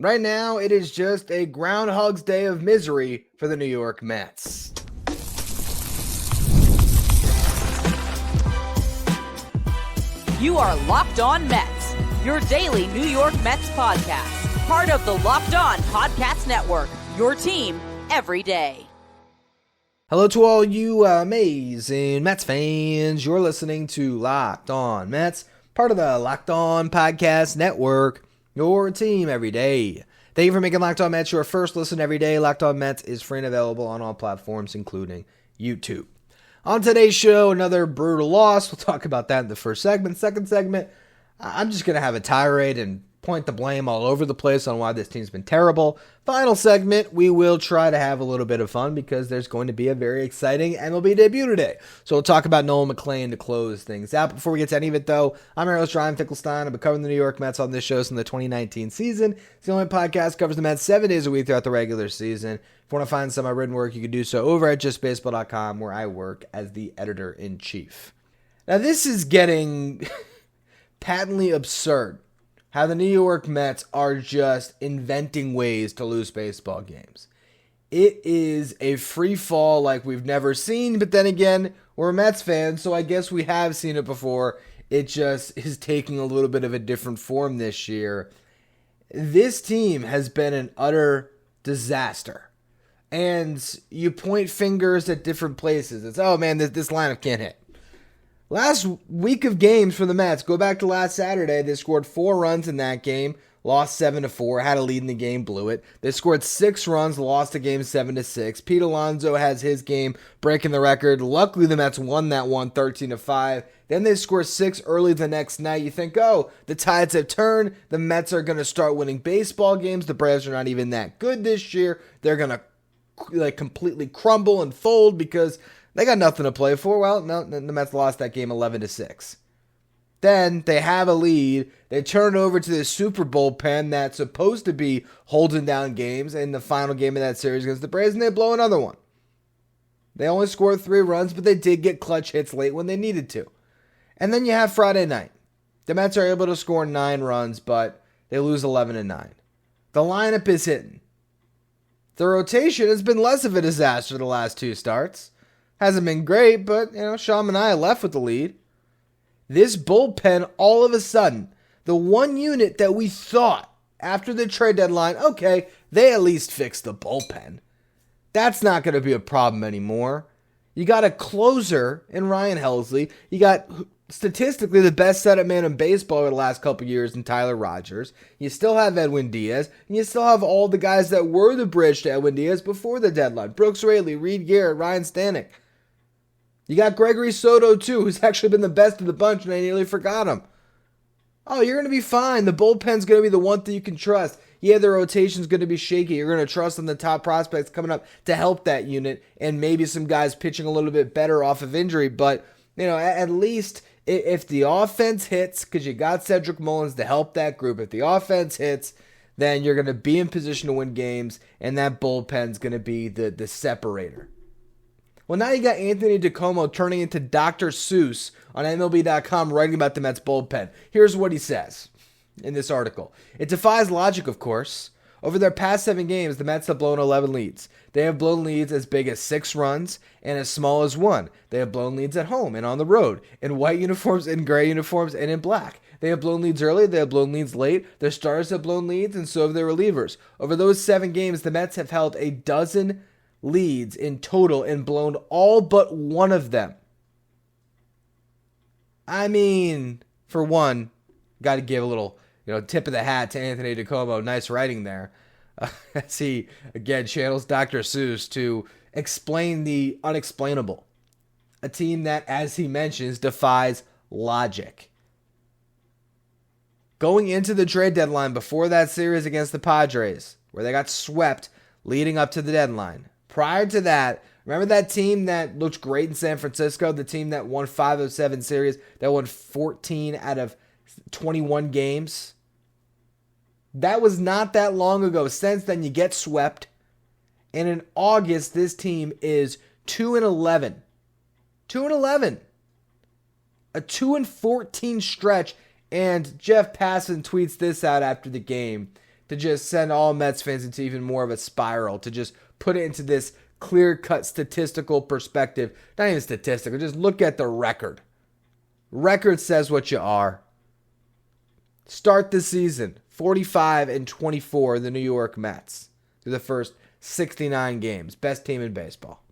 Right now, it is just a Groundhog's Day of misery for the New York Mets. You are Locked On Mets, your daily New York Mets podcast. Part of the Locked On Podcast Network, your team every day. Hello to all you amazing Mets fans. You're listening to Locked On Mets, part of the Locked On Podcast Network, your team every day. Thank you for making Locked On Mets your first listen every day. Locked On Mets is free and available on all platforms, including YouTube. On today's show, another brutal loss. We'll talk about that in the first segment. Second segment, I'm just going to have a tirade and point the blame all over the place on why this team's been terrible. Final segment, we will try to have a little bit of fun because there's going to be a very exciting MLB debut today. So we'll talk about Nolan McLean to close things out. Before we get to any of it, though, I'm your host, Ryan Finkelstein. I've been covering the New York Mets on this show since the 2019 season. It's the only podcast that covers the Mets 7 days a week throughout the regular season. If you want to find some of my written work, you can do so over at justbaseball.com, where I work as the editor-in-chief. Now, this is getting patently absurd. How the New York Mets are just inventing ways to lose baseball games. It is a free fall like we've never seen, but then again, we're Mets fans, so I guess we have seen it before. It just is taking a little bit of a different form this year. This team has been an utter disaster. And you point fingers at different places. It's, oh man, this lineup can't hit. Last week of games for the Mets, go back to last Saturday, they scored 4 runs in that game, lost 7-4, had a lead in the game, blew it. They scored 6 runs, lost the game 7-6. Pete Alonso has his game breaking the record. Luckily, the Mets won that one 13-5. Then they score 6 early the next night. You think, oh, the tides have turned. The Mets are going to start winning baseball games. The Braves are not even that good this year. They're going to completely crumble and fold because they got nothing to play for. Well, no, the Mets lost that game 11-6. Then they have a lead. They turn it over to the Super Bullpen that's supposed to be holding down games in the final game of that series against the Braves, and they blow another one. They only scored 3 runs, but they did get clutch hits late when they needed to. And then you have Friday night. The Mets are able to score 9 runs, but they lose 11-9. The lineup is hitting. The rotation has been less of a disaster the last 2 starts. Hasn't been great, but, Sean Manaea left with the lead. This bullpen, all of a sudden, the one unit that we thought after the trade deadline, okay, they at least fixed the bullpen. That's not going to be a problem anymore. You got a closer in Ryan Helsley. You got statistically the best setup man in baseball over the last couple years in Tyler Rogers. You still have Edwin Diaz, and you still have all the guys that were the bridge to Edwin Diaz before the deadline. Brooks Raley, Reed Garrett, Ryan Stanek. You got Gregory Soto, too, who's actually been the best of the bunch, and I nearly forgot him. Oh, you're going to be fine. The bullpen's going to be the one thing you can trust. Yeah, the rotation's going to be shaky. You're going to trust in the top prospects coming up to help that unit, and maybe some guys pitching a little bit better off of injury. But, at least if the offense hits, because you got Cedric Mullins to help that group, if the offense hits, then you're going to be in position to win games, and that bullpen's going to be the separator. Well, now you got Anthony DiComo turning into Dr. Seuss on MLB.com writing about the Mets bullpen. Here's what he says in this article. It defies logic, of course. Over their past 7 games, the Mets have blown 11 leads. They have blown leads as big as 6 runs and as small as 1. They have blown leads at home and on the road, in white uniforms, in gray uniforms, and in black. They have blown leads early, they have blown leads late. Their starters have blown leads, and so have their relievers. Over those 7 games, the Mets have held a dozen leads in total and blown all but one of them. I mean, for one, got to give a little, tip of the hat to Anthony DiComo. Nice writing there. As he, again, channels Dr. Seuss to explain the unexplainable. A team that, as he mentions, defies logic. Going into the trade deadline before that series against the Padres, where they got swept leading up to the deadline, prior to that, remember that team that looked great in San Francisco? The team that won 5 of 7 series, that won 14 out of 21 games? That was not that long ago. Since then, you get swept. And in August, this team is 2-11. 2-11. A 2-14 stretch. And Jeff Passan tweets this out after the game. to just send all Mets fans into even more of a spiral, to just put it into this clear-cut statistical perspective. Not even statistical, just look at the record. Record says what you are. Start the season 45-24, the New York Mets, through the first 69 games. Best team in baseball.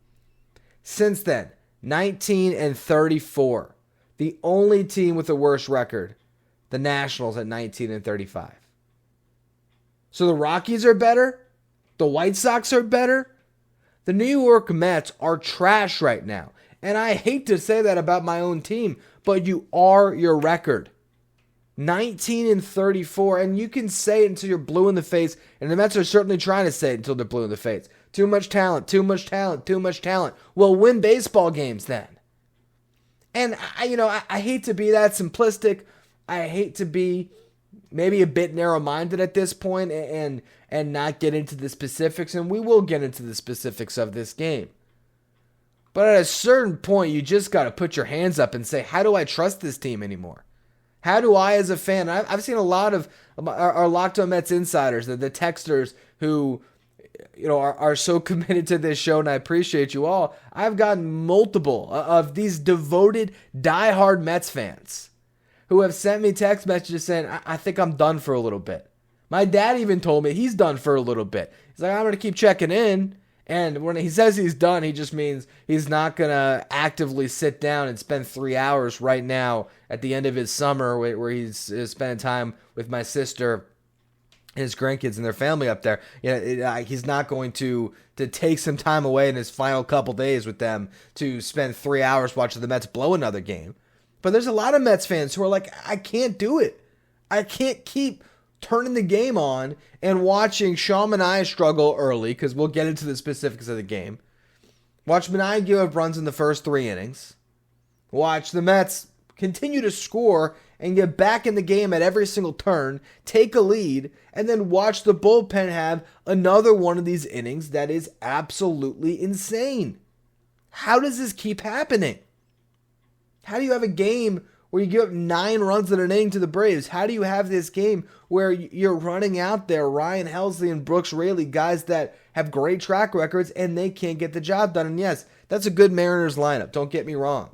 Since then, 19-34. The only team with a worse record, the Nationals at 19-35. So the Rockies are better? The White Sox are better? The New York Mets are trash right now. And I hate to say that about my own team, but you are your record. 19-34, and you can say it until you're blue in the face, and the Mets are certainly trying to say it until they're blue in the face. Too much talent, too much talent, too much talent. Well, win baseball games then. And I hate to be that simplistic. I hate to be maybe a bit narrow-minded at this point and not get into the specifics, and we will get into the specifics of this game. But at a certain point, you just got to put your hands up and say, how do I trust this team anymore? How do I, as a fan, I've seen a lot of our Locked On Mets insiders, the texters who are so committed to this show, and I appreciate you all. I've gotten multiple of these devoted, diehard Mets fans who have sent me text messages saying, I think I'm done for a little bit. My dad even told me he's done for a little bit. He's like, I'm going to keep checking in. And when he says he's done, he just means he's not going to actively sit down and spend 3 hours right now at the end of his summer where he's spending time with my sister, his grandkids, and their family up there. He's not going to take some time away in his final couple days with them to spend 3 hours watching the Mets blow another game. But there's a lot of Mets fans who are like, I can't do it. I can't keep turning the game on and watching Sean Manaea struggle early, because we'll get into the specifics of the game. Watch Manaea give up runs in the first 3 innings. Watch the Mets continue to score and get back in the game at every single turn, take a lead, and then watch the bullpen have another one of these innings that is absolutely insane. How does this keep happening? How do you have a game where you give up 9 runs in an inning to the Braves? How do you have this game where you're running out there Ryan Helsley and Brooks Raley, guys that have great track records, and they can't get the job done? And yes, that's a good Mariners lineup, don't get me wrong.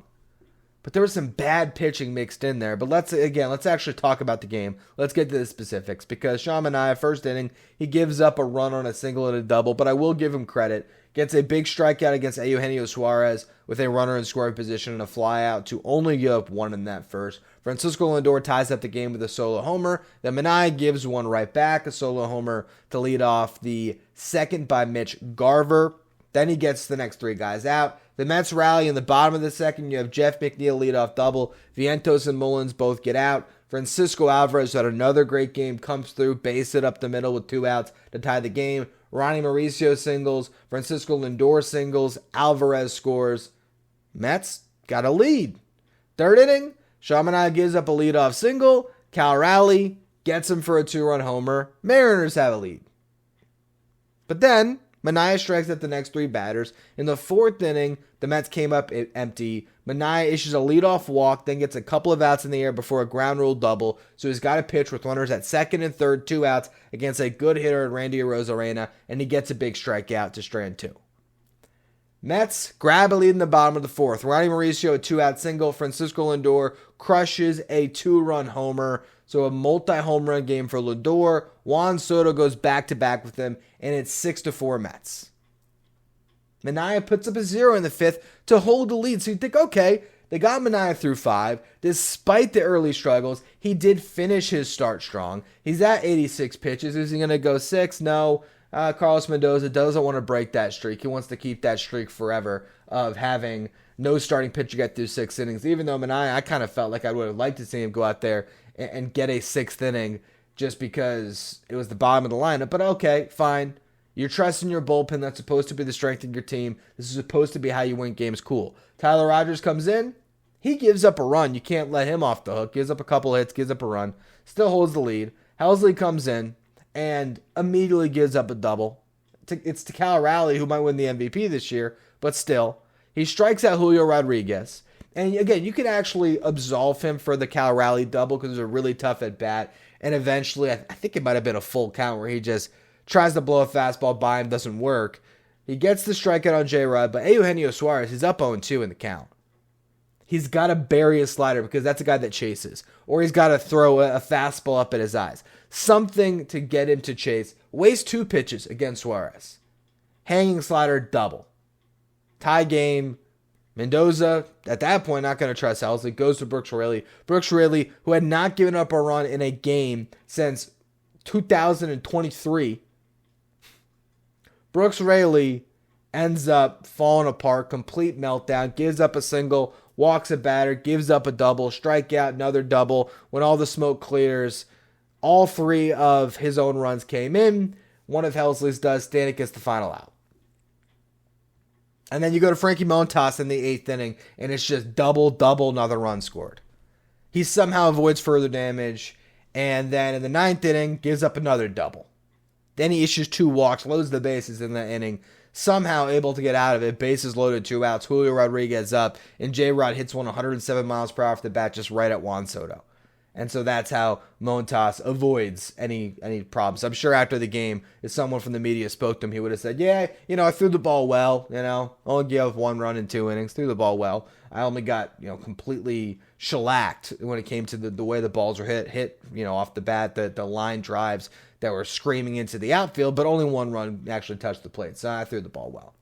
But there was some bad pitching mixed in there. But let's actually talk about the game. Let's get to the specifics, because Sean Manaea, first inning, he gives up a run on a single and a double, but I will give him credit. Gets a big strikeout against Eugenio Suarez with a runner in scoring position and a fly out to only give up 1 in that first. Francisco Lindor ties up the game with a solo homer. Then Manaea gives one right back, a solo homer to lead off the second by Mitch Garver. Then he gets the next 3 guys out. The Mets rally in the bottom of the second. You have Jeff McNeil lead off double. Vientos and Mullins both get out. Francisco Alvarez had another great game, comes through, base it up the middle with 2 outs to tie the game. Ronnie Mauricio singles, Francisco Lindor singles, Alvarez scores. Mets got a lead. Third inning, Sean Manaea gives up a leadoff single. Cal Raleigh gets him for a 2-run homer. Mariners have a lead. But then Manaea strikes at the next 3 batters. In the 4th inning, the Mets came up empty. Manaea issues a leadoff walk, then gets a couple of outs in the air before a ground rule double. So he's got to pitch with runners at second and third, 2 outs against a good hitter, Randy Arozarena, and he gets a big strikeout to strand 2. Mets grab a lead in the bottom of the 4th. Ronnie Mauricio, a 2-out single. Francisco Lindor crushes a 2-run homer. So a multi-home run game for Lindor. Juan Soto goes back-to-back with him, and it's 6-4 Mets. Manaea puts up a 0 in the 5th to hold the lead. So you think, okay, they got Manaea through 5. Despite the early struggles, he did finish his start strong. He's at 86 pitches. Is he going to go 6? No. Carlos Mendoza doesn't want to break that streak. He wants to keep that streak forever of having no starting pitcher get through 6 innings. Even though Manaea, I kind of felt like I would have liked to see him go out there and get a 6th inning just because it was the bottom of the lineup. But okay, fine. You're trusting your bullpen. That's supposed to be the strength of your team. This is supposed to be how you win games. Cool. Tyler Rogers comes in. He gives up a run. You can't let him off the hook. Gives up a couple hits, gives up a run. Still holds the lead. Helsley comes in and immediately gives up a double. It's to Cal Raleigh, who might win the MVP this year, but still. He strikes out Julio Rodriguez. And again, you can actually absolve him for the Cal Raleigh double because it was a really tough at bat. And eventually, I think it might have been a full count where he just tries to blow a fastball by him, doesn't work. He gets the strikeout on J-Rod, but Eugenio Suarez, he's up 0-2 in the count. He's got to bury a slider because that's a guy that chases. Or he's got to throw a fastball up at his eyes. Something to get him to chase. Waste 2 pitches against Suarez. Hanging slider, double. Tie game. Mendoza, at that point, not going to trust Helsley. Goes to Brooks Raley. Brooks Raley, who had not given up a run in a game since 2023. Brooks Raley ends up falling apart. Complete meltdown. Gives up a single. Walks a batter. Gives up a double. Strikeout. Another double. When all the smoke clears, all 3 of his own runs came in. One of Helsley's does. Stanek gets the final out. And then you go to Frankie Montas in the 8th inning, and it's just double, another run scored. He somehow avoids further damage, and then in the 9th inning, gives up another double. Then he issues 2 walks, loads the bases in that inning, somehow able to get out of it. Bases loaded, 2 outs. Julio Rodriguez up, and J-Rod hits one 107 miles per hour off the bat, just right at Juan Soto. And so that's how Montas avoids any problems. I'm sure after the game, if someone from the media spoke to him, he would have said, yeah, I threw the ball well, only gave up 1 run in 2 innings, threw the ball well. I only got, completely shellacked when it came to the way the balls were hit, off the bat, the line drives that were screaming into the outfield, but only 1 run actually touched the plate. So I threw the ball well.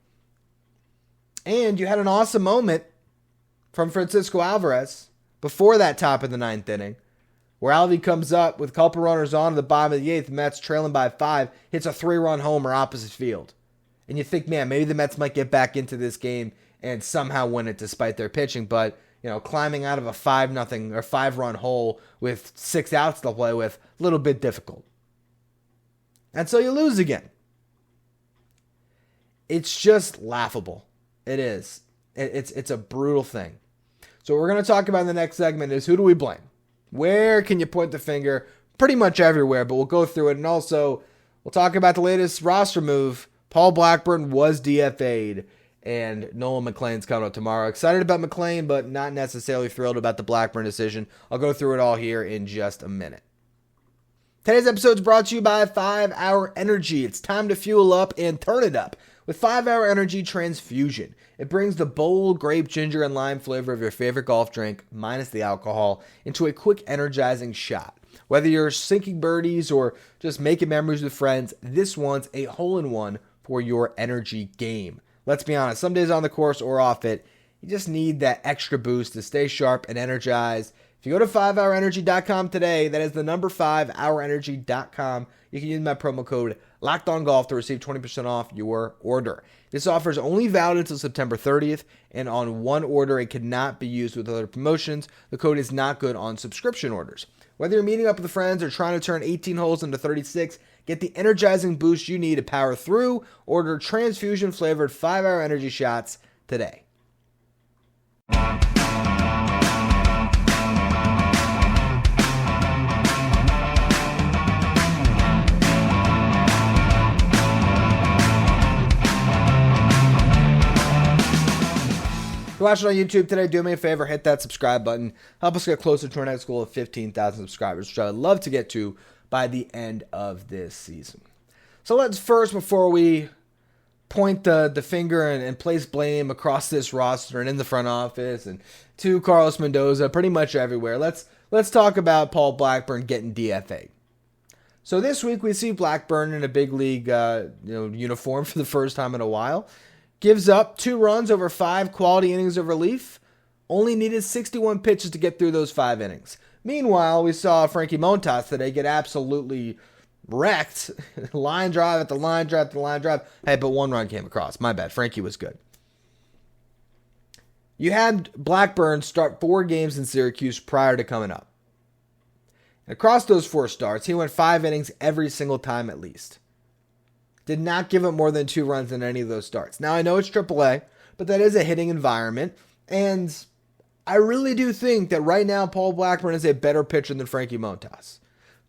And you had an awesome moment from Francisco Alvarez before that top of the 9th inning, where Alvy comes up with a couple runners on to the bottom of the 8th, Mets trailing by 5, hits a 3-run homer opposite field. And you think, man, maybe the Mets might get back into this game and somehow win it despite their pitching. But, climbing out of a 5-0 or 5-run hole with 6 outs to play with, a little bit difficult. And so you lose again. It's just laughable. It is. It's a brutal thing. So what we're going to talk about in the next segment is, who do we blame? Where can you point the finger? Pretty much everywhere, but we'll go through it. And also, we'll talk about the latest roster move. Paul Blackburn was DFA'd, and Nolan McLean's coming up tomorrow. Excited about McLean, but not necessarily thrilled about the Blackburn decision. I'll go through it all here in just a minute. Today's episode is brought to you by 5 Hour Energy. It's time to fuel up and turn it up with 5 Hour Energy Transfusion. It brings the bold grape, ginger, and lime flavor of your favorite golf drink, minus the alcohol, into a quick, energizing shot. Whether you're sinking birdies or just making memories with friends, this one's a hole-in-one for your energy game. Let's be honest, some days on the course or off it, you just need that extra boost to stay sharp and energized. If you go to 5hourenergy.com today, that is the number 5hourenergy.com, you can use my promo code LOCKEDONGOLF to receive 20% off your order. This offer is only valid until September 30th, and on one order, it cannot be used with other promotions. The code is not good on subscription orders. Whether you're meeting up with friends or trying to turn 18 holes into 36, get the energizing boost you need to power through. Order transfusion-flavored 5-Hour Energy shots today. If you're watching on YouTube today, do me a favor, hit that subscribe button. Help us get closer to our next goal of 15,000 subscribers, which I'd love to get to by the end of this season. So let's first, before we point the finger and place blame across this roster and in the front office and to Carlos Mendoza, pretty much everywhere, let's talk about Paul Blackburn getting DFA'd. So this week we see Blackburn in a big league uniform for the first time in a while. Gives up 2 runs over 5 quality innings of relief. Only needed 61 pitches to get through those 5 innings. Meanwhile, we saw Frankie Montas today get absolutely wrecked. Line drive at the line drive at the line drive. Hey, but 1 run came across. My bad. Frankie was good. You had Blackburn start 4 games in Syracuse prior to coming up. And across those 4 starts, he went 5 innings every single time at least. Did not give up more than 2 runs in any of those starts. Now, I know it's AAA, but that is a hitting environment. And I really do think that right now Paul Blackburn is a better pitcher than Frankie Montas.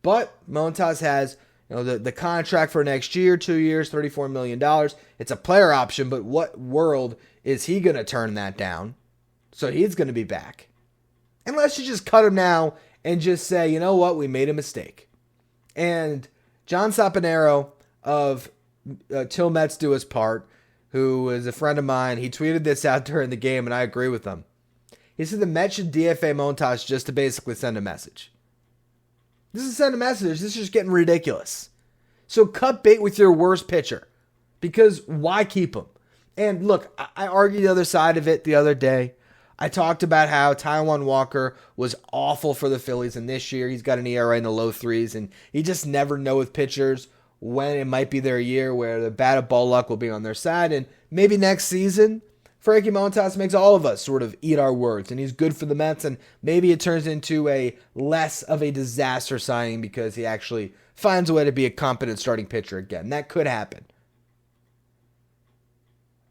But Montas has the contract for next year, 2 years, $34 million. It's a player option, but what world is he going to turn that down? So he's going to be back. Unless you just cut him now and just say, you know what, we made a mistake. And John Saponaro of Till Mets Do Us Part, who is a friend of mine, he tweeted this out during the game, and I agree with him. He said the Mets should DFA Montas just to basically send a message. This is send a message. This is just getting ridiculous. So cut bait with your worst pitcher, because why keep him? And look, I argued the other side of it the other day. I talked about how Taijuan Walker was awful for the Phillies, and this year he's got an ERA in the low threes, and you just never know with pitchers when it might be their year where the bat of ball luck will be on their side. And maybe next season, Frankie Montas makes all of us sort of eat our words, and he's good for the Mets, and maybe it turns into a less of a disaster signing because he actually finds a way to be a competent starting pitcher again. That could happen.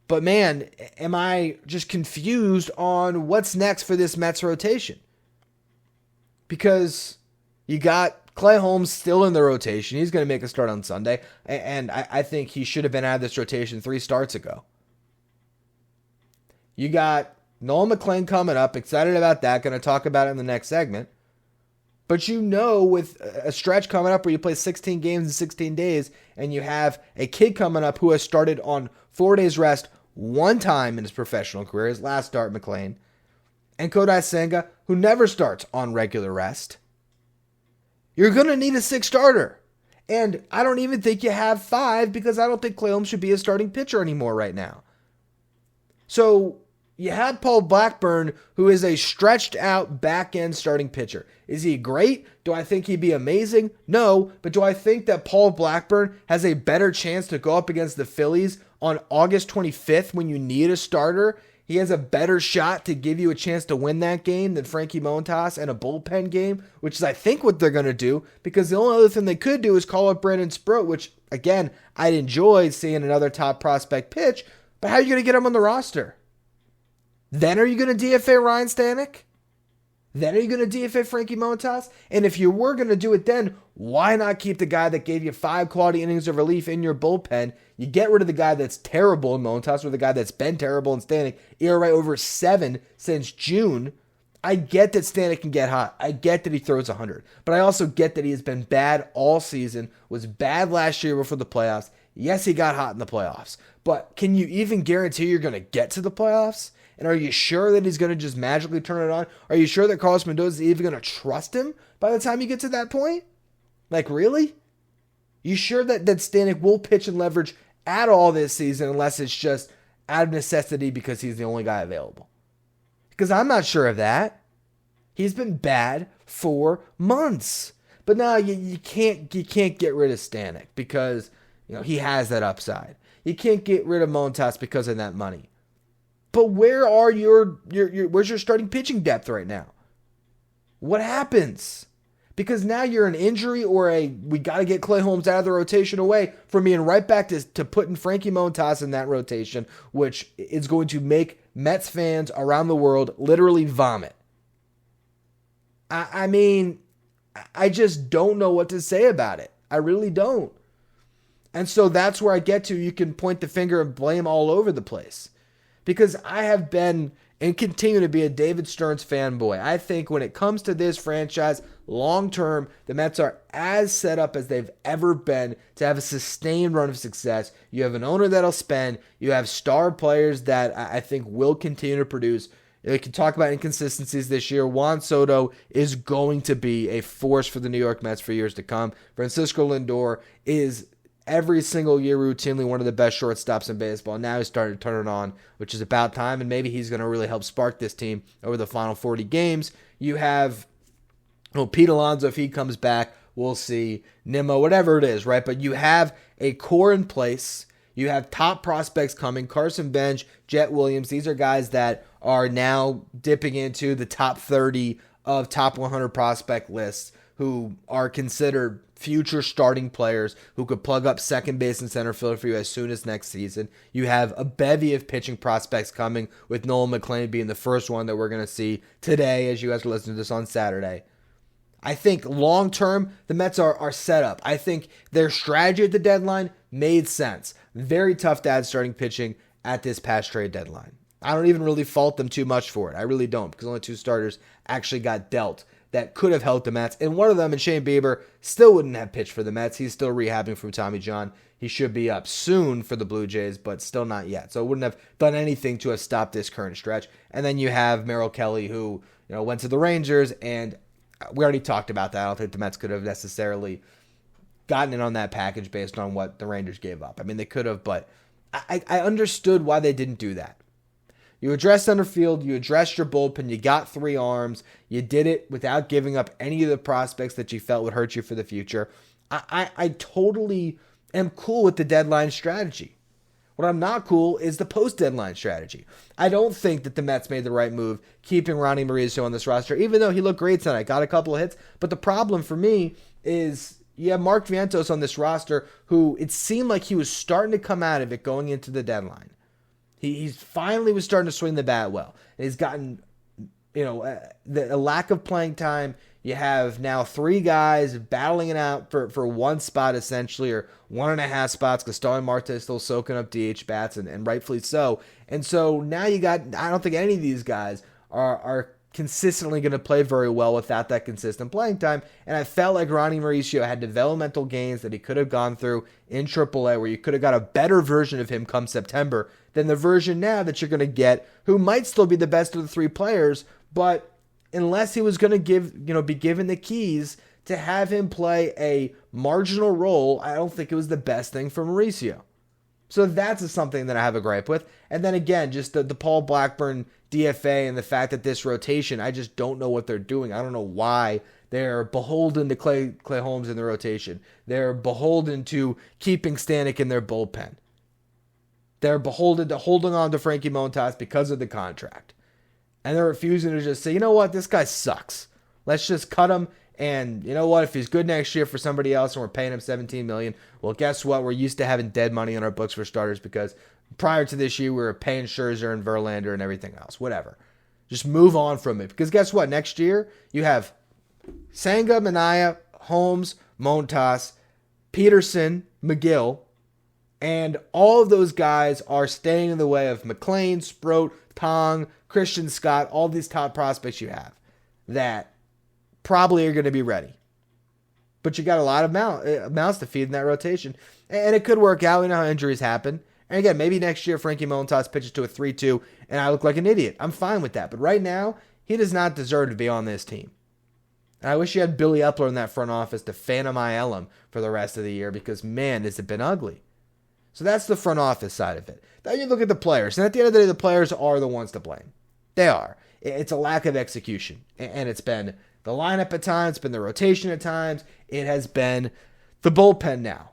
But man, am I just confused on what's next for this Mets rotation? Because you got Clay Holmes still in the rotation. He's going to make a start on Sunday. And I think he should have been out of this rotation 3 starts ago. You got Nolan McLean coming up. Excited about that. Going to talk about it in the next segment. But you know, with a stretch coming up where you play 16 games in 16 days, and you have a kid coming up who has started on 4 days rest one time in his professional career, his last start, McLean, and Kodai Senga, who never starts on regular rest, you're going to need a 6th starter. And I don't even think you have 5, because I don't think Clay Holmes should be a starting pitcher anymore right now. So you have Paul Blackburn, who is a stretched out back-end starting pitcher. Is he great? Do I think he'd be amazing? No, but do I think that Paul Blackburn has a better chance to go up against the Phillies on August 25th when you need a starter? He has a better shot to give you a chance to win that game than Frankie Montas and a bullpen game, which is, I think, what they're going to do, because the only other thing they could do is call up Brandon Sproat, which, again, I'd enjoy seeing another top prospect pitch, but how are you going to get him on the roster? Then are you going to DFA Ryan Stanek? Then are you going to DFA Frankie Montas? And if you were going to do it then, why not keep the guy that gave you 5 quality innings of relief in your bullpen? You get rid of the guy that's terrible in Montas, or the guy that's been terrible in Stanek, ERA over 7 since June. I get that Stanek can get hot. I get that he throws 100. But I also get that he has been bad all season, was bad last year before the playoffs. Yes, he got hot in the playoffs. But can you even guarantee you're going to get to the playoffs? And are you sure that he's going to just magically turn it on? Are you sure that Carlos Mendoza is even going to trust him by the time you get to that point? Like, really? You sure that Stanek will pitch and leverage at all this season, unless it's just out of necessity because he's the only guy available? Because I'm not sure of that. He's been bad for months. But now you can't get rid of Stanek because, you know, he has that upside. You can't get rid of Montas because of that money. But where are where's your starting pitching depth right now? What happens? Because now you're an injury or we got to get Clay Holmes out of the rotation away from being right back to putting Frankie Montas in that rotation, which is going to make Mets fans around the world literally vomit. I mean, I just don't know what to say about it. I really don't. And so that's where I get to. You can point the finger and blame all over the place. Because I have been and continue to be a David Stearns fanboy. I think when it comes to this franchise, long-term, the Mets are as set up as they've ever been to have a sustained run of success. You have an owner that'll spend. You have star players that I think will continue to produce. We can talk about inconsistencies this year. Juan Soto is going to be a force for the New York Mets for years to come. Francisco Lindor is every single year routinely one of the best shortstops in baseball. Now he's starting to turn it on, which is about time, and maybe he's going to really help spark this team over the final 40 games. You have Pete Alonso, if he comes back, we'll see. Nimmo, whatever it is, right? But you have a core in place. You have top prospects coming. Carson Bench, Jet Williams. These are guys that are now dipping into the top 30 of top 100 prospect lists who are considered future starting players who could plug up second base and center field for you as soon as next season. You have a bevy of pitching prospects coming, with Nolan McLean being the first one that we're going to see today as you guys are listening to this on Saturday. I think long-term, the Mets are set up. I think their strategy at the deadline made sense. Very tough to add starting pitching at this past trade deadline. I don't even really fault them too much for it. I really don't, because only 2 starters actually got dealt that could have helped the Mets. And one of them, and Shane Bieber, still wouldn't have pitched for the Mets. He's still rehabbing from Tommy John. He should be up soon for the Blue Jays, but still not yet. So it wouldn't have done anything to have stopped this current stretch. And then you have Merrill Kelly, who went to the Rangers, and we already talked about that. I don't think the Mets could have necessarily gotten in on that package based on what the Rangers gave up. I mean, they could have, but I understood why they didn't do that. You addressed center field, you addressed your bullpen, you got 3 arms, you did it without giving up any of the prospects that you felt would hurt you for the future. I totally am cool with the deadline strategy. What I'm not cool is the post-deadline strategy. I don't think that the Mets made the right move keeping Ronnie Mauricio on this roster, even though he looked great tonight, got a couple of hits. But the problem for me is you have Mark Vientos on this roster who it seemed like he was starting to come out of it going into the deadline. He finally was starting to swing the bat well. And he's gotten, a lack of playing time. You have now 3 guys battling it out for 1 spot essentially, or 1.5 spots, because Starling Marte is still soaking up DH bats, and rightfully so. And so now I don't think any of these guys are consistently going to play very well without that consistent playing time. And I felt like Ronnie Mauricio had developmental gains that he could have gone through in AAA, where you could have got a better version of him come September than the version now that you're going to get, who might still be the best of the 3 players, but unless he was going to be given the keys to have him play a marginal role, I don't think it was the best thing for Mauricio. So that's something that I have a gripe with. And then again, just the Paul Blackburn DFA and the fact that this rotation, I just don't know what they're doing. I don't know why they're beholden to Clay Holmes in the rotation. They're beholden to keeping Stanek in their bullpen. They're beholden to holding on to Frankie Montas because of the contract. And they're refusing to just say, you know what, this guy sucks. Let's just cut him. And you know what, if he's good next year for somebody else and we're paying him $17 million, well, guess what? We're used to having dead money on our books for starters, because prior to this year, we were paying Scherzer and Verlander and everything else. Whatever. Just move on from it. Because guess what? Next year, you have Senga, Minaya, Holmes, Montas, Peterson, McGill, and all of those guys are staying in the way of McLean, Sproat, Pong, Christian Scott, all these top prospects you have that probably are going to be ready. But you got a lot of mouths to feed in that rotation. And it could work out. We know how injuries happen. And again, maybe next year Frankie Montas pitches to a 3-2 and I look like an idiot. I'm fine with that. But right now, he does not deserve to be on this team. And I wish you had Billy Epler in that front office to Phantom IL him for the rest of the year, because, man, has it been ugly. So that's the front office side of it. Then you look at the players. And at the end of the day, the players are the ones to blame. They are. It's a lack of execution. And it's been the lineup at times, it's been the rotation at times, it has been the bullpen now.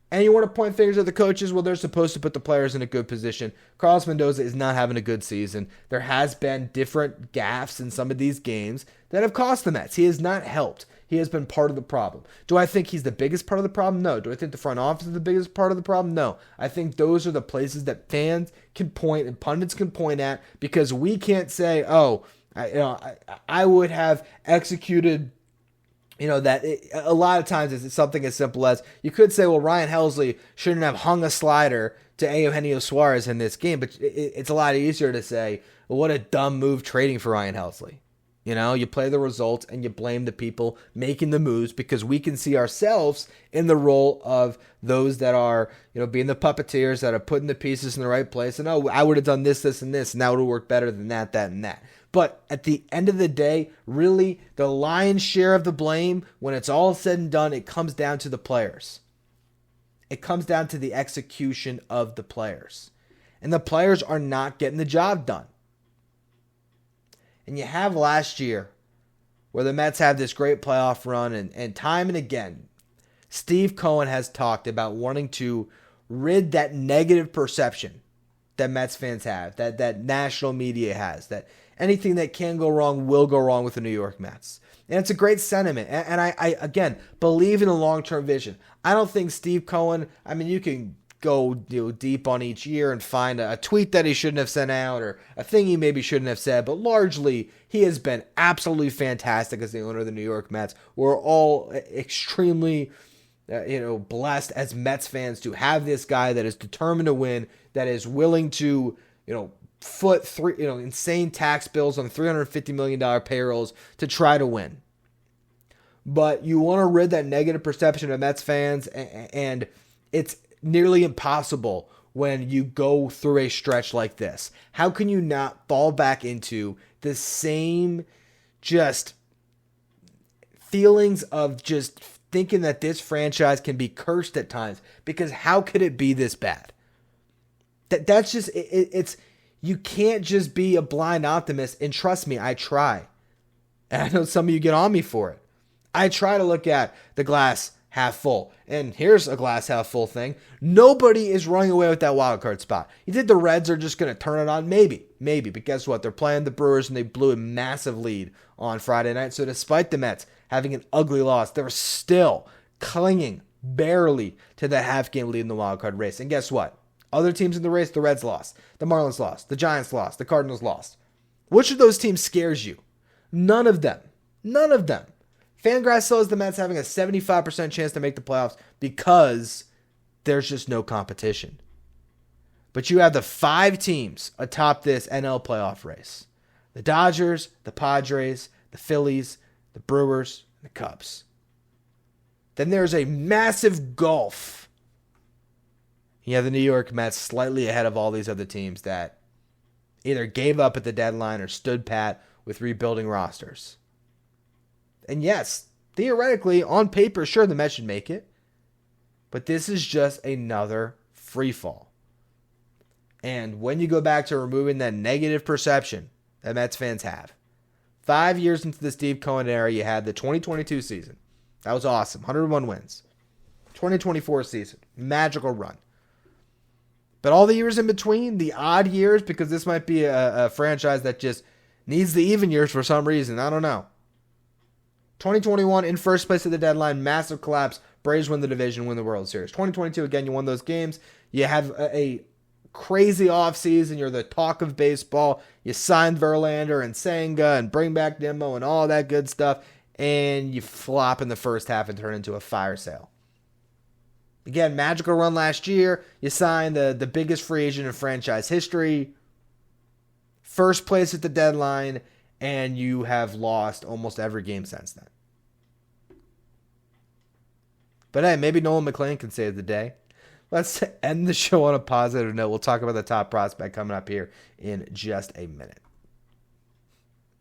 And you want to point fingers at the coaches? Well, they're supposed to put the players in a good position. Carlos Mendoza is not having a good season. There has been different gaffes in some of these games that have cost the Mets. He has not helped. He has been part of the problem. Do I think he's the biggest part of the problem? No. Do I think the front office is the biggest part of the problem? No. I think those are the places that fans can point and pundits can point at, because we can't say, I would have executed, that a lot of times it's something as simple as, you could say, well, Ryan Helsley shouldn't have hung a slider to Eugenio Suarez in this game, but it's a lot easier to say, well, what a dumb move trading for Ryan Helsley. You play the results and you blame the people making the moves, because we can see ourselves in the role of those that are, being the puppeteers that are putting the pieces in the right place. And, I would have done this, this, and this, and that would have worked better than that, and that. But at the end of the day, really, the lion's share of the blame, when it's all said and done, it comes down to the players. It comes down to the execution of the players. And the players are not getting the job done. And you have last year, where the Mets have this great playoff run, and time and again, Steve Cohen has talked about wanting to rid that negative perception that Mets fans have, that national media has, that anything that can go wrong will go wrong with the New York Mets. And it's a great sentiment. And I again, believe in a long-term vision. I don't think Steve Cohen, you can go deep on each year and find a tweet that he shouldn't have sent out, or a thing he maybe shouldn't have said, but largely he has been absolutely fantastic as the owner of the New York Mets. We're all extremely blessed as Mets fans to have this guy that is determined to win, that is willing to insane tax bills on $350 million payrolls to try to win. But you want to rid that negative perception of Mets fans, and it's nearly impossible when you go through a stretch like this. How can you not fall back into the same just feelings of just thinking that this franchise can be cursed at times? Because how could it be this bad? That's just, it's you can't just be a blind optimist. And trust me, I try. And I know some of you get on me for it. I try to look at the glass half full. And here's a glass half full thing. Nobody is running away with that wild card spot. You think the Reds are just going to turn it on? Maybe. But guess what? They're playing the Brewers and they blew a massive lead on Friday night. So despite the Mets having an ugly loss, they're still clinging barely to that half-game lead in the wild card race. And guess what? Other teams in the race, the Reds lost. The Marlins lost. The Giants lost. The Cardinals lost. Which of those teams scares you? None of them. Fangraphs still has the Mets having a 75% chance to make the playoffs because there's just no competition. But you have the 5 teams atop this NL playoff race. The Dodgers, the Padres, the Phillies, the Brewers, and the Cubs. Then there's a massive gulf. You have the New York Mets slightly ahead of all these other teams that either gave up at the deadline or stood pat with rebuilding rosters. And yes, theoretically, on paper, sure, the Mets should make it. But this is just another free fall. And when you go back to removing that negative perception that Mets fans have, 5 years into the Steve Cohen era, you had the 2022 season. That was awesome. 101 wins. 2024 season. Magical run. But all the years in between, the odd years, because this might be a franchise that just needs the even years for some reason. I don't know. 2021 in first place at the deadline, massive collapse. Braves win the division, win the World Series. 2022, again, you won those games. You have a crazy offseason. You're the talk of baseball. You signed Verlander and Senga and bring back Nimmo and all that good stuff. And you flop in the first half and turn into a fire sale. Again, magical run last year. You signed the biggest free agent in franchise history. First place at the deadline. And you have lost almost every game since then. But hey, maybe Nolan McLean can save the day. Let's end the show on a positive note. We'll talk about the top prospect coming up here in just a minute.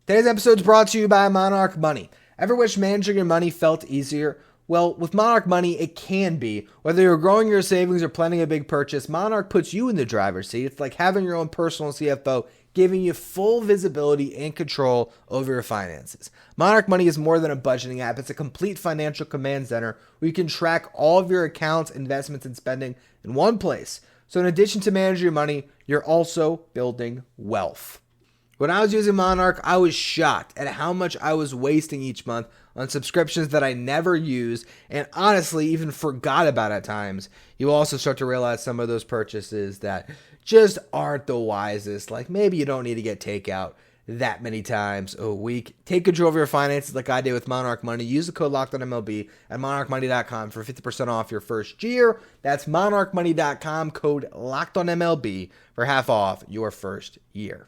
Today's episode is brought to you by Monarch Money. Ever wish managing your money felt easier? Well, with Monarch Money, it can be. Whether you're growing your savings or planning a big purchase, Monarch puts you in the driver's seat. It's like having your own personal CFO, giving you full visibility and control over your finances. Monarch Money is more than a budgeting app. It's a complete financial command center where you can track all of your accounts, investments, and spending in one place. So in addition to managing your money, you're also building wealth. When I was using Monarch, I was shocked at how much I was wasting each month on subscriptions that I never use and honestly even forgot about at times. You also start to realize some of those purchases that just aren't the wisest. Like maybe you don't need to get takeout that many times a week. Take control of your finances like I did with Monarch Money. Use the code LOCKEDONMLB at monarchmoney.com for 50% off your first year. That's monarchmoney.com, code LOCKEDONMLB for half off your first year.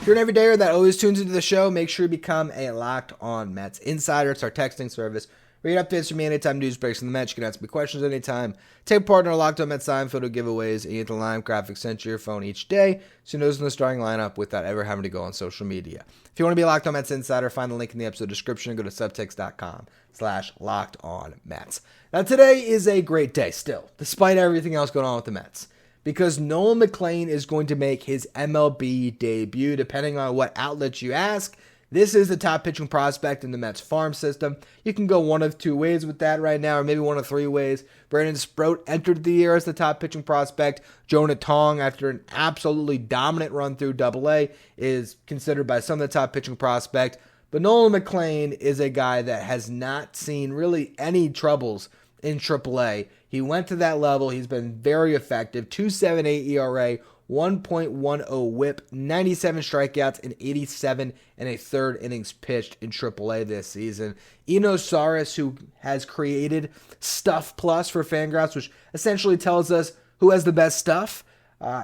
If you're an everydayer that always tunes into the show, make sure you become a Locked On Mets Insider. It's our texting service. We get updates from me anytime news breaks in the Mets. You can ask me questions anytime. Take part in our Locked On Mets sign photo giveaways and get the line graphics sent to your phone each day so you know who's in the starting lineup without ever having to go on social media. If you want to be a Locked On Mets Insider, find the link in the episode description and go to subtext.com/LockedOnMets. Now today is a great day still, despite everything else going on with the Mets, because Nolan McLean is going to make his MLB debut. Depending on what outlets you ask, this is the top pitching prospect in the Mets farm system. You can go one of two ways with that right now, or maybe one of three ways. Brandon Sproat entered the year as the top pitching prospect. Jonah Tong, after an absolutely dominant run through AA, is considered by some of the top pitching prospect. But Nolan McLean is a guy that has not seen really any troubles in AAA. He went to that level. He's been very effective. 2.78 ERA, 1.10 whip, 97 strikeouts, and 87 and a third innings pitched in AAA this season. Enosaurus, who has created Stuff Plus for Fangraphs, which essentially tells us who has the best stuff,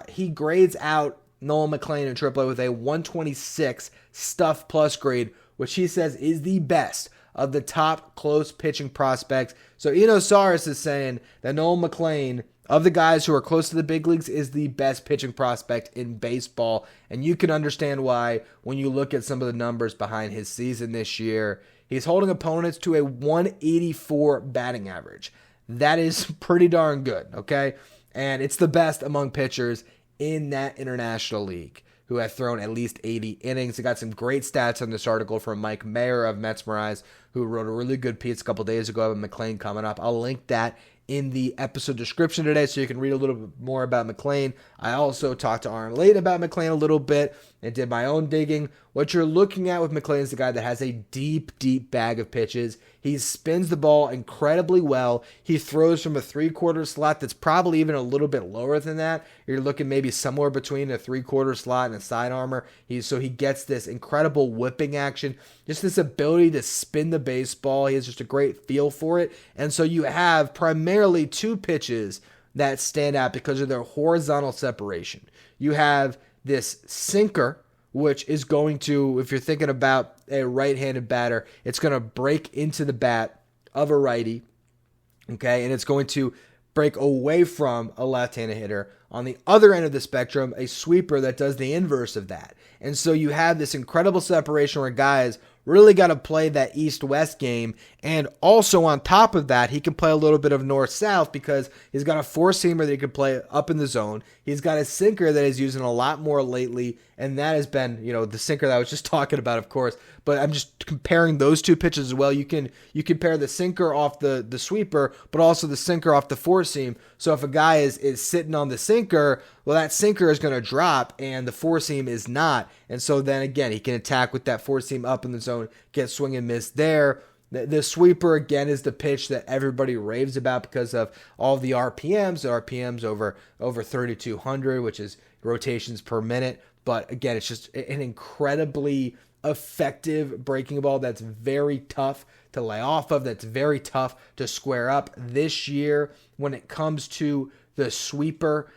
he grades out Nolan McLean in AAA with a 126 Stuff Plus grade, which he says is the best of the top close pitching prospects. So Enosaurus is saying that Nolan McLean, of the guys who are close to the big leagues, is the best pitching prospect in baseball. And you can understand why when you look at some of the numbers behind his season this year. He's holding opponents to a 184 batting average. That is pretty darn good, okay? And it's the best among pitchers in that international league who have thrown at least 80 innings. I got some great stats on this article from Mike Mayer of Metsmerize, who wrote a really good piece a couple days ago about McLean coming up. I'll link that in the episode description today so you can read a little bit more about McLean. I also talked to Aaron Layton about McLean a little bit and did my own digging. What you're looking at with McLean is a guy that has a deep, deep bag of pitches. He spins the ball incredibly well. He throws from a three-quarter slot that's probably even a little bit lower than that. You're looking maybe somewhere between a three-quarter slot and a side armor. So he gets this incredible whipping action, just this ability to spin the baseball. He has just a great feel for it. And so you have primarily two pitches that stand out because of their horizontal separation. You have this sinker, which is going to, if you're thinking about a right-handed batter, it's going to break into the bat of a righty, okay, and it's going to break away from a left-handed hitter. On the other end of the spectrum, a sweeper that does the inverse of that. And so you have this incredible separation where guys really got to play that east-west game. And also on top of that, he can play a little bit of north-south because he's got a four-seamer that he can play up in the zone. He's got a sinker that he's using a lot more lately, and that has been, the sinker that I was just talking about, of course. But I'm just comparing those two pitches as well. You compare the sinker off the sweeper, but also the sinker off the four-seam. So if a guy is sitting on the sinker, well, that sinker is going to drop, and the four-seam is not. And so then, again, he can attack with that four-seam up in the zone, get swing and miss there. The sweeper, again, is the pitch that everybody raves about because of all the RPMs. The RPMs over 3,200, which is rotations per minute. But, again, it's just an incredibly effective breaking ball that's very tough to lay off of, that's very tough to square up. This year, when it comes to the sweeper,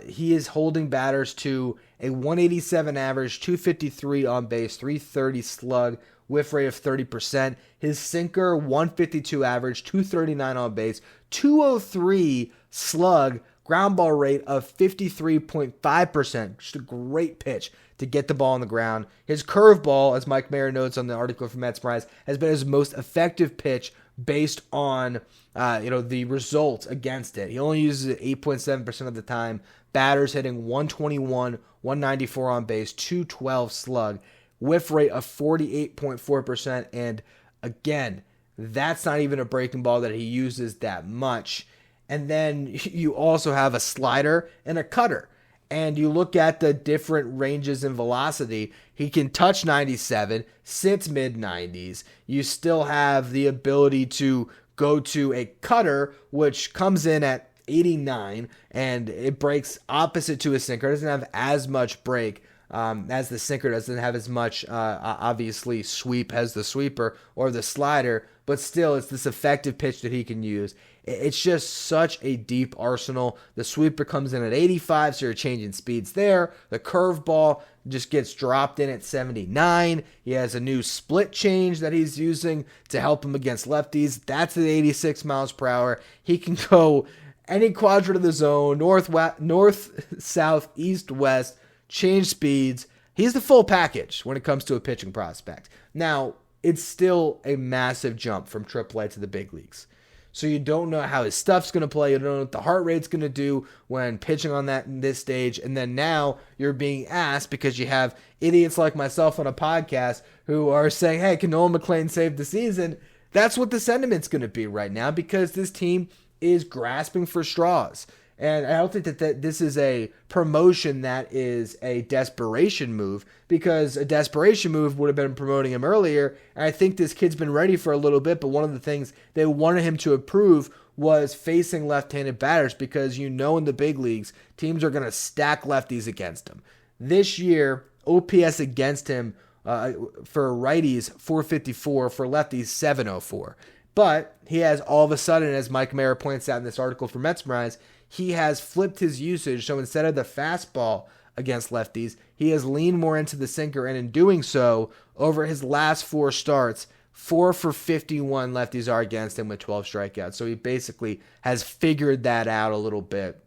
he is holding batters to a 187 average, 253 on base, 330 slug, whiff rate of 30%. His sinker, 152 average, 239 on base, 203 slug, ground ball rate of 53.5%. Just a great pitch to get the ball on the ground. His curveball, as Mike Mayer notes on the article from Metsmerize, has been his most effective pitch based on the results against it. He only uses it 8.7% of the time. Batters hitting 121, 194 on base, 212 slug, whiff rate of 48.4%. And again, that's not even a breaking ball that he uses that much. And then you also have a slider and a cutter. And you look at the different ranges in velocity, he can touch 97, sits mid-90s. You still have the ability to go to a cutter, which comes in at 89, and it breaks opposite to a sinker. It doesn't have as much break as the sinker. Doesn't have as much, obviously, sweep as the sweeper or the slider, but still, it's this effective pitch that he can use. It's just such a deep arsenal. The sweeper comes in at 85, so you're changing speeds there. The curveball just gets dropped in at 79. He has a new split change that he's using to help him against lefties. That's at 86 miles per hour. He can go any quadrant of the zone, north, south, east, west, change speeds. He's the full package when it comes to a pitching prospect. Now, it's still a massive jump from AAA to the big leagues. So you don't know how his stuff's going to play. You don't know what the heart rate's going to do when pitching on this stage. And then now you're being asked, because you have idiots like myself on a podcast who are saying, hey, can Nolan McLean save the season? That's what the sentiment's going to be right now, because this team is grasping for straws. And I don't think that this is a promotion that is a desperation move, because a desperation move would have been promoting him earlier. And I think this kid's been ready for a little bit, but one of the things they wanted him to improve was facing left-handed batters because in the big leagues, teams are going to stack lefties against him. This year, OPS against him for righties, 454, for lefties, 704. But he has all of a sudden, as Mike Mayer points out in this article for Metsmerize, he has flipped his usage. So instead of the fastball against lefties, he has leaned more into the sinker. And in doing so, over his last 4 starts, 4 for 51 lefties are against him with 12 strikeouts. So he basically has figured that out a little bit.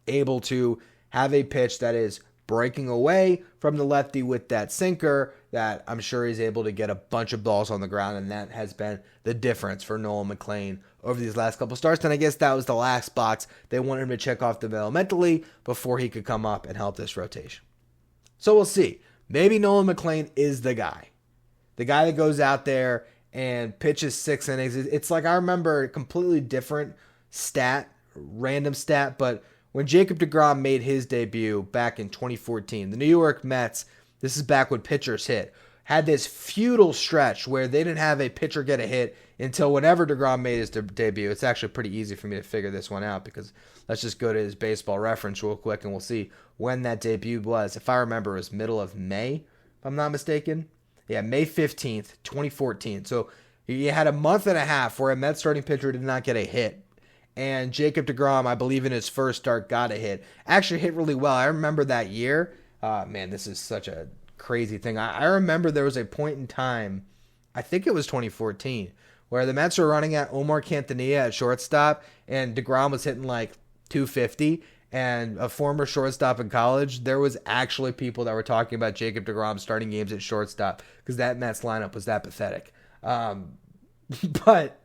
Able to have a pitch that is breaking away from the lefty with that sinker that I'm sure he's able to get a bunch of balls on the ground, and that has been the difference for Nolan McLean over these last couple starts. And I guess that was the last box they wanted him to check off developmentally before he could come up and help this rotation. So we'll see. Maybe Nolan McLean is the guy that goes out there and pitches 6 innings. It's like, I remember a completely different random stat, but when Jacob deGrom made his debut back in 2014, the New York Mets, this is back when pitchers hit, had this futile stretch where they didn't have a pitcher get a hit until whenever deGrom made his debut. It's actually pretty easy for me to figure this one out because let's just go to his baseball reference real quick and we'll see when that debut was. If I remember, it was middle of May, if I'm not mistaken. Yeah, May 15th, 2014. So he had a month and a half where a Mets starting pitcher did not get a hit. And Jacob deGrom, I believe in his first start, got a hit. Actually hit really well. I remember that year. Man, this is such a crazy thing. I remember there was a point in time, I think it was 2014, where the Mets were running at Omar Cantanilla at shortstop, and deGrom was hitting like 250. And a former shortstop in college, there was actually people that were talking about Jacob deGrom starting games at shortstop because that Mets lineup was that pathetic. But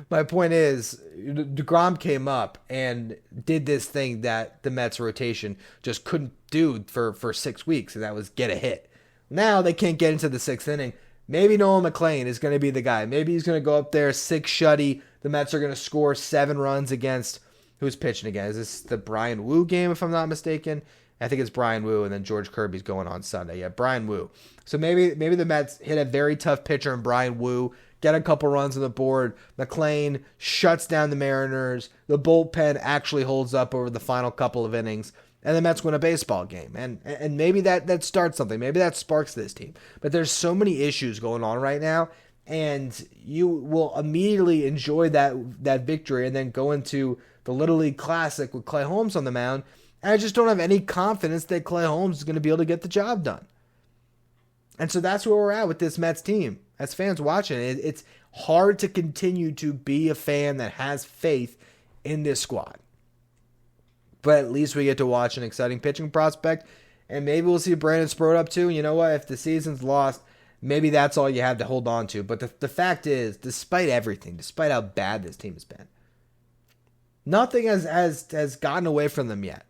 my point is, deGrom came up and did this thing that the Mets rotation just couldn't do for 6 weeks, and that was get a hit. Now they can't get into the 6th inning. Maybe Nolan McLean is going to be the guy. Maybe he's going to go up there 6 shutty. The Mets are going to score 7 runs against, who's pitching again? Is this the Brian Wu game, if I'm not mistaken? I think it's Brian Wu, and then George Kirby's going on Sunday. Yeah, Brian Wu. So maybe the Mets hit a very tough pitcher in Brian Wu, get a couple runs on the board. McLean shuts down the Mariners. The bullpen actually holds up over the final couple of innings, and the Mets win a baseball game. And maybe that starts something. Maybe that sparks this team. But there's so many issues going on right now, and you will immediately enjoy that victory and then go into the Little League Classic with Clay Holmes on the mound. And I just don't have any confidence that Clay Holmes is going to be able to get the job done. And so that's where we're at with this Mets team. As fans watching, it's hard to continue to be a fan that has faith in this squad. But at least we get to watch an exciting pitching prospect. And maybe we'll see Brandon Sproat up too. You know what? If the season's lost, maybe that's all you have to hold on to. But the fact is, despite everything, despite how bad this team has been, nothing has gotten away from them yet.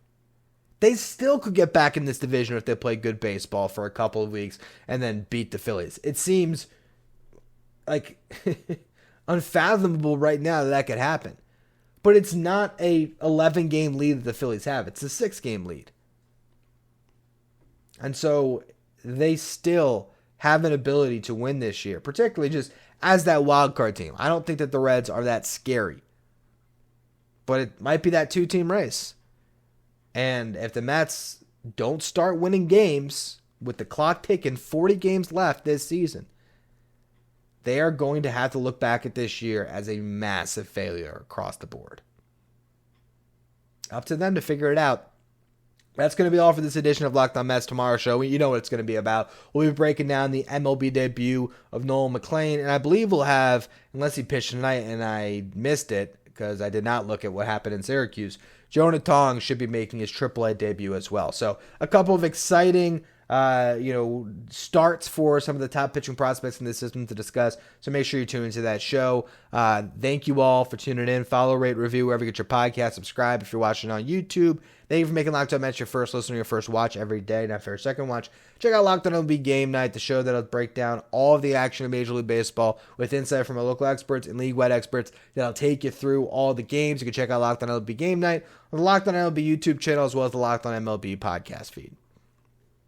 They still could get back in this division if they play good baseball for a couple of weeks and then beat the Phillies. It seems like unfathomable right now that could happen. But it's not a 11-game lead that the Phillies have. It's a 6-game lead. And so they still have an ability to win this year, particularly just as that wild card team. I don't think that the Reds are that scary. But it might be that 2-team race. And if the Mets don't start winning games with the clock ticking, 40 games left this season, they are going to have to look back at this year as a massive failure across the board. Up to them to figure it out. That's going to be all for this edition of Locked On Mets Tomorrow Show. You know what it's going to be about. We'll be breaking down the MLB debut of Nolan McLean, and I believe we'll have, unless he pitched tonight and I missed it because I did not look at what happened in Syracuse, Jonah Tong should be making his AAA debut as well. So a couple of exciting starts for some of the top pitching prospects in the system to discuss. So make sure you tune into that show. Thank you all for tuning in. Follow, rate, review wherever you get your podcast. Subscribe if you're watching on YouTube. Thank you for making Locked On Mets your first listen or your first watch every day, not for your second watch. Check out Locked On MLB Game Night, the show that'll break down all of the action of Major League Baseball with insight from our local experts and league-wide experts that'll take you through all the games. You can check out Locked On MLB Game Night on the Locked On MLB YouTube channel as well as the Locked On MLB podcast feed.